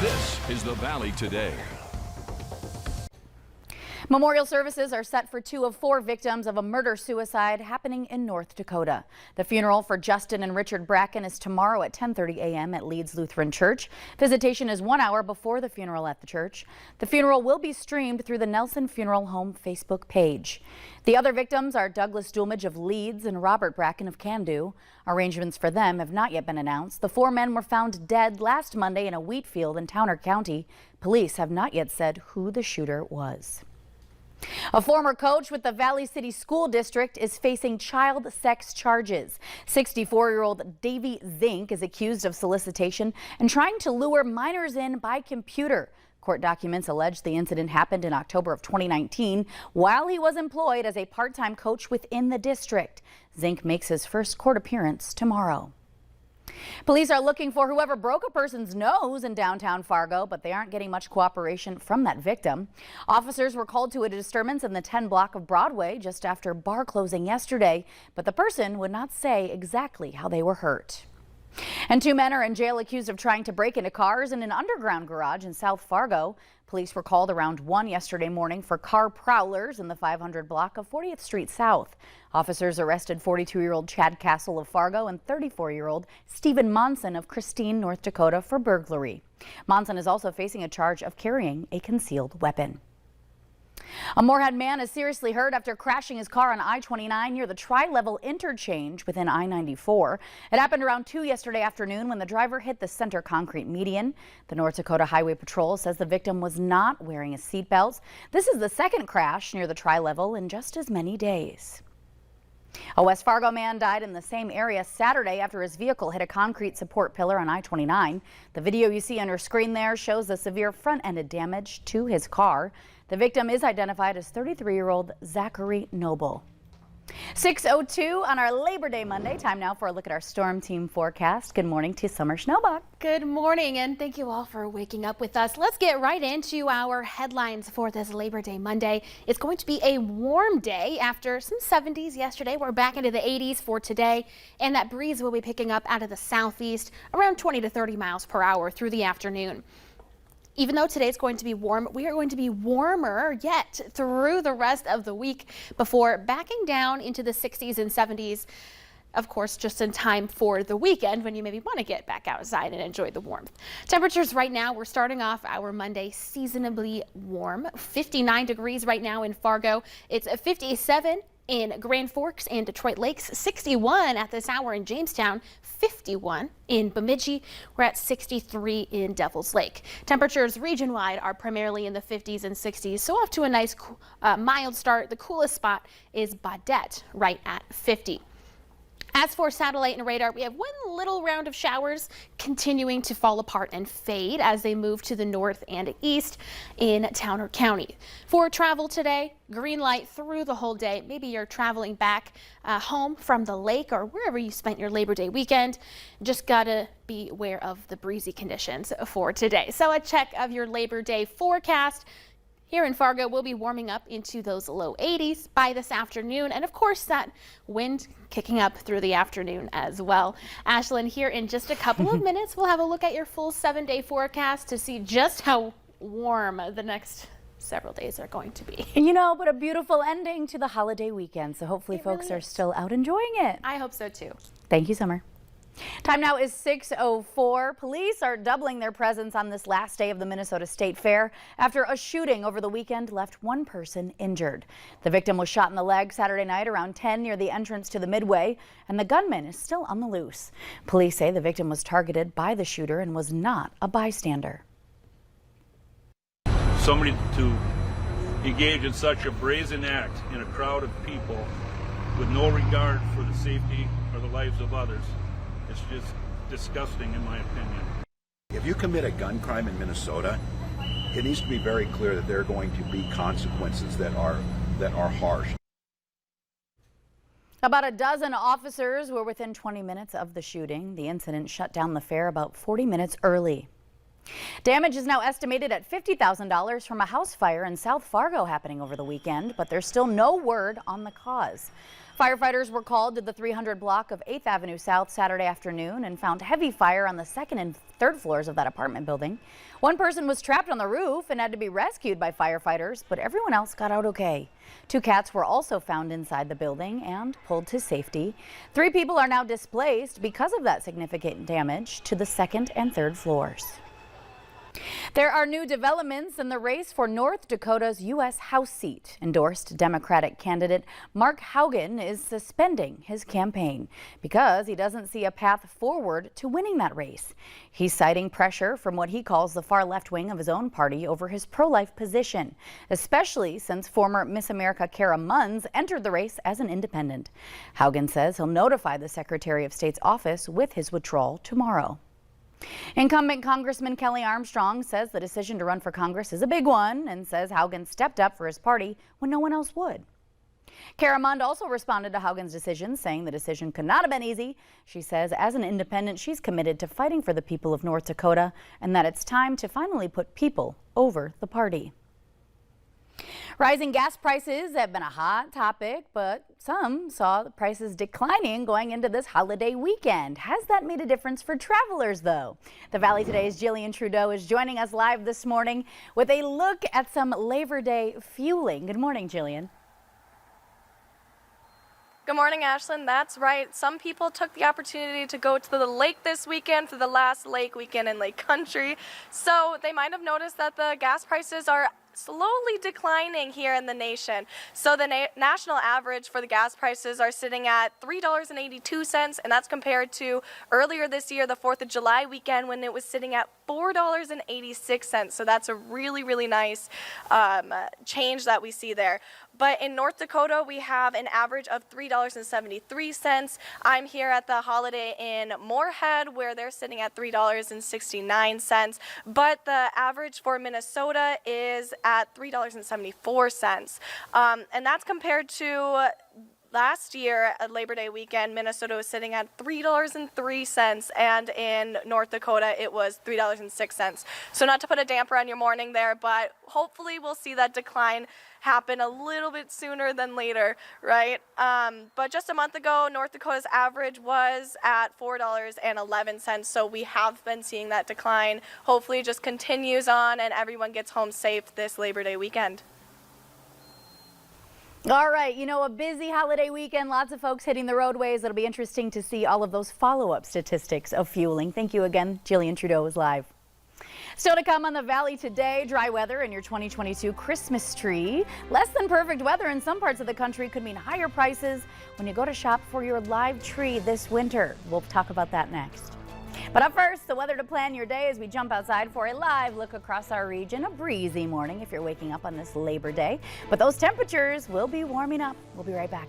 This is the Valley Today. Memorial services are set for 2 of 4 victims of a murder-suicide happening in North Dakota. The funeral for Justin and Richard Bracken is tomorrow at 10:30 a.m. at Leeds Lutheran Church. Visitation is 1 hour before the funeral at the church. The funeral will be streamed through the Nelson Funeral Home Facebook page. The other victims are Douglas Dulmage of Leeds and Robert Bracken of Candu. Arrangements for them have not yet been announced. The 4 men were found dead last Monday in a wheat field in Towner County. Police have not yet said who the shooter was. A former coach with the Valley City School District is facing child sex charges. 64-year-old Davy Zink is accused of solicitation and trying to lure minors in by computer. Court documents allege the incident happened in October of 2019 while he was employed as a part-time coach within the district. Zink makes his first court appearance tomorrow. Police are looking for whoever broke a person's nose in downtown Fargo, but they aren't getting much cooperation from that victim. Officers were called to a disturbance in the 10 block of Broadway just after bar closing yesterday, but the person would not say exactly how they were hurt. And 2 men are in jail accused of trying to break into cars in an underground garage in South Fargo. Police were called around 1 yesterday morning for car prowlers in the 500 block of 40th Street South. Officers arrested 42-year-old Chad Castle of Fargo and 34-year-old Stephen Monson of Christine, North Dakota for burglary. Monson is also facing a charge of carrying a concealed weapon. A Moorhead man is seriously hurt after crashing his car on I-29 near the Tri-Level interchange within I-94. It happened around 2 yesterday afternoon when the driver hit the center concrete median. The North Dakota Highway Patrol says the victim was not wearing a seatbelt. This is the second crash near the Tri-Level in just as many days. A West Fargo man died in the same area Saturday after his vehicle hit a concrete support pillar on I-29. The video you see on your screen there shows the severe front-ended damage to his car. The victim is identified as 33-year-old Zachary Noble. 6:02 on our Labor Day Monday. Time now for a look at our storm team forecast. Good morning to Summer Schnellbach. Good morning, and thank you all for waking up with us. Let's get right into our headlines for this Labor Day Monday. It's going to be a warm day after some 70s yesterday. We're back into the 80s for today, and that breeze will be picking up out of the southeast around 20 to 30 miles per hour through the afternoon. Even though today's going to be warm, we are going to be warmer yet through the rest of the week before backing down into the 60s and 70s. Of course, just in time for the weekend when you maybe want to get back outside and enjoy the warmth. Temperatures right now, we're starting off our Monday seasonably warm. 59 degrees right now in Fargo. It's 57 in Grand Forks and Detroit Lakes, 61 at this hour in Jamestown, 51 in Bemidji. We're at 63 in Devil's Lake. Temperatures region-wide are primarily in the 50s and 60s, so off to a nice mild start. The coolest spot is Baudette, right at 50. As for satellite and radar, we have one little round of showers continuing to fall apart and fade as they move to the north and east in Towner County. For travel today, green light through the whole day. Maybe you're traveling back home from the lake or wherever you spent your Labor Day weekend. Just gotta be aware of the breezy conditions for today. So a check of your Labor Day forecast. Here in Fargo, we'll be warming up into those low 80s by this afternoon. And of course, that wind kicking up through the afternoon as well. Ashlyn, here in just a couple of minutes, we'll have a look at your full 7-day forecast to see just how warm the next several days are going to be. You know, but a beautiful ending to the holiday weekend. So hopefully folks are still out enjoying it. I hope so too. Thank you, Summer. Time now is 6:04. Police are doubling their presence on this last day of the Minnesota State Fair after a shooting over the weekend left 1 person injured. The victim was shot in the leg Saturday night around 10 near the entrance to the Midway, and the gunman is still on the loose. Police say the victim was targeted by the shooter and was not a bystander. Somebody to engage in such a brazen act in a crowd of people with no regard for the safety or the lives of others. It's just disgusting, in my opinion. If you commit a gun crime in Minnesota, it needs to be very clear that there are going to be consequences that are harsh. About a dozen officers were within 20 minutes of the shooting. The incident shut down the fair about 40 minutes early. Damage is now estimated at $50,000 from a house fire in South Fargo happening over the weekend, but there's still no word on the cause. Firefighters were called to the 300 block of 8th Avenue South Saturday afternoon and found heavy fire on the second and third floors of that apartment building. One person was trapped on the roof and had to be rescued by firefighters, but everyone else got out okay. 2 cats were also found inside the building and pulled to safety. 3 people are now displaced because of that significant damage to the second and third floors. There are new developments in the race for North Dakota's U.S. House seat. Endorsed Democratic candidate Mark Haugen is suspending his campaign because he doesn't see a path forward to winning that race. He's citing pressure from what he calls the far left wing of his own party over his pro-life position, especially since former Miss America Kara Munns entered the race as an independent. Haugen says he'll notify the Secretary of State's office with his withdrawal tomorrow. Incumbent Congressman Kelly Armstrong says the decision to run for Congress is a big one and says Haugen stepped up for his party when no one else would. Kara Munns also responded to Haugen's decision, saying the decision could not have been easy. She says as an independent, she's committed to fighting for the people of North Dakota and that it's time to finally put people over the party. Rising gas prices have been a hot topic, but some saw the prices declining going into this holiday weekend. Has that made a difference for travelers, though? The Valley Today's Jillian Trudeau is joining us live this morning with a look at some Labor Day fueling. Good morning, Jillian. Good morning, Ashlyn. That's right. Some people took the opportunity to go to the lake this weekend for the last lake weekend in Lake Country. So they might have noticed that the gas prices are slowly declining here in the nation. So the national average for the gas prices are sitting at $3.82, and that's compared to earlier this year, the 4th of July weekend, when it was sitting at $4.86. So that's a really, really nice change that we see there. But in North Dakota, we have an average of $3.73. I'm here at the Holiday Inn Moorhead, where they're sitting at $3.69. But the average for Minnesota is at $3.74. And that's compared to last year at Labor Day weekend. Minnesota was sitting at $3.03, and in North Dakota it was $3.06. So not to put a damper on your morning there, but hopefully we'll see that decline happen a little bit sooner than later, right? But just a month ago, North Dakota's average was at $4.11, so we have been seeing that decline. Hopefully it just continues on and everyone gets home safe this Labor Day weekend. All right, you know, a busy holiday weekend, lots of folks hitting the roadways. It'll be interesting to see all of those follow-up statistics of fueling. Thank you again. Jillian Trudeau is live. Still to come on the Valley today, dry weather and your 2022 Christmas tree. Less than perfect weather in some parts of the country could mean higher prices when you go to shop for your live tree this winter. We'll talk about that next. But up first, the weather to plan your day as we jump outside for a live look across our region. A breezy morning if you're waking up on this Labor Day, but those temperatures will be warming up. We'll be right back.